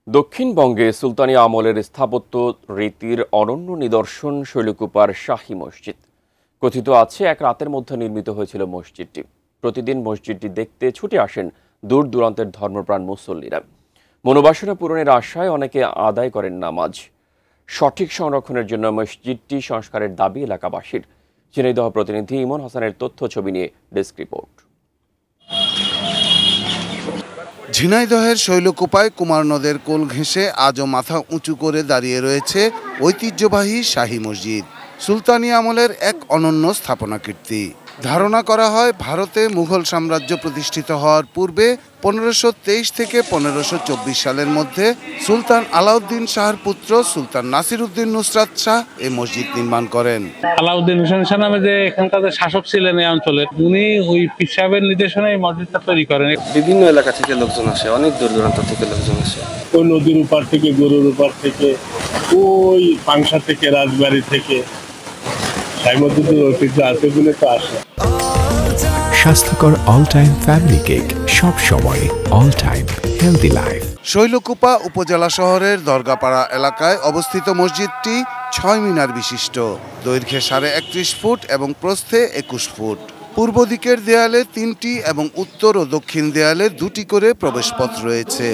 দক্ষিণবঙ্গে সুলতানি আমলের স্থাপত্য রীতির অনন্য নিদর্শন শৈলকুপার শাহী মসজিদ। কথিত আছে এক রাতের মধ্যে নির্মিত হয়েছিল মসজিদটি। প্রতিদিন মসজিদটি দেখতে ছুটে আসেন দূর দূরান্তের ধর্মপ্রাণ মুসল্লিরা। মনোবাসনা পূরণের আশায় অনেকে আদায় করেন নামাজ। সঠিক সংরক্ষণের জন্য মসজিদটি সংস্কারের দাবি এলাকাবাসীর। ঝিনাইদহ প্রতিনিধি ইমন হাসানের তথ্য ছবি নিয়ে ডেস্ক রিপোর্ট। ঝিনাইদহের শৈলকুপায় কুমার নদের কোল ঘেঁষে আজও মাথা উঁচু করে দাঁড়িয়ে রয়েছে ঐতিহ্যবাহী শাহী মসজিদ। সুলতানি আমলের এক অনন্য স্থাপনাকীর্তি। ধারণা করা হয় ভারতে মুঘল সাম্রাজ্য প্রতিষ্ঠিত হওয়ার পূর্বে 1523 থেকে 1524 সালের মধ্যে সুলতান আলাউদ্দিন শাহর পুত্র সুলতান নাসিরউদ্দিন নুসরাত শাহ এই মসজিদ নির্মাণ করেন। আলাউদ্দিন হোসেন শাহ নামে যে এখানকার শাসক ছিলেন এই অঞ্চলের, উনি ওই পীর সাহেবের নির্দেশনায় মসজিদটা তৈরি করেন। বিভিন্ন এলাকা থেকে লোকজন আসে, অনেক দূর দূরান্ত থেকে লোকজন আসে। ওই নদীর উপার থেকে, গরুর উপার থেকে, ওই পাংশা থেকে, রাজবাড়ি থেকে ঐতিহ্য আছে বলে তো আসে। স্বাস্থ্যকর অল টাইম ফ্যামিলি কেক, সব সময় all time healthy life. Shailkupa উপজেলা শহরের দরগাপাড়া এলাকায় অবস্থিত মসজিদটি 6 মিনার বিশিষ্ট। দৈর্ঘ্যে 31.5 ফুট এবং প্রস্থে 21 ফুট। পূর্ব দিকের দেয়ালে 3টি এবং উত্তর ও দক্ষিণ দেয়ালে 2টি করে প্রবেশপথ রয়েছে।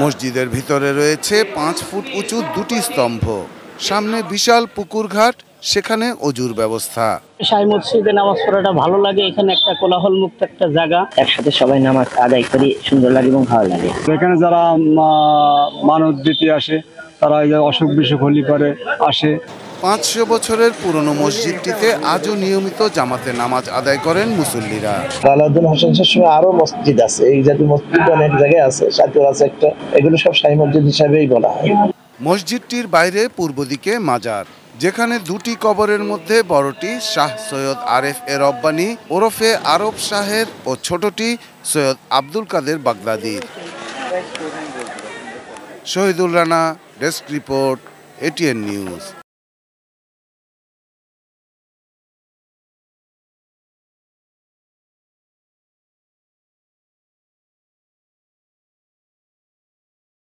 মসজিদের ভিতরে রয়েছে 5 ফুট উঁচু 2টি স্তম্ভ। সামনে বিশাল পুকুর ঘাট, সেখানে অজুর ব্যবস্থা। শাহী মসজিদে নামাজ পড়াটা ভালো লাগে। এখানে একটা কোলাহল মুক্ত একটা জায়গা, একসাথে সবাই নামাজ আদায় করি, সুন্দর লাগে এবং ভালো লাগে। এখানে যারা মানত দিতে আসে, তারা অসুখ বিসুখ হলি করে আসে। 500 বছরের পুরনো মসজিদটিতে আজও নিয়মিত জামাতে নামাজ আদায় করেন মুসল্লিরা। আলাউদ্দিন হোসেন শাহের সময় আরো মসজিদ আছে, এই জাতীয় মসজিদ অনেক জায়গায় আছে, সাথে আছে একটা, এগুলো সব শাহী মসজিদ হিসাবেই বলা হয়। মসজিদটির বাইরে পূর্ব দিকে মাজার, যেখানে 2টি কবরের মধ্যে বড়টি শাহ সৈয়দ আরেফ এ রব্বানী ওরফে আরব শাহের ও ছোটটি সৈয়দ আব্দুল কাদের বাগদাদির। Shahidul Rana, desk report, ATN news.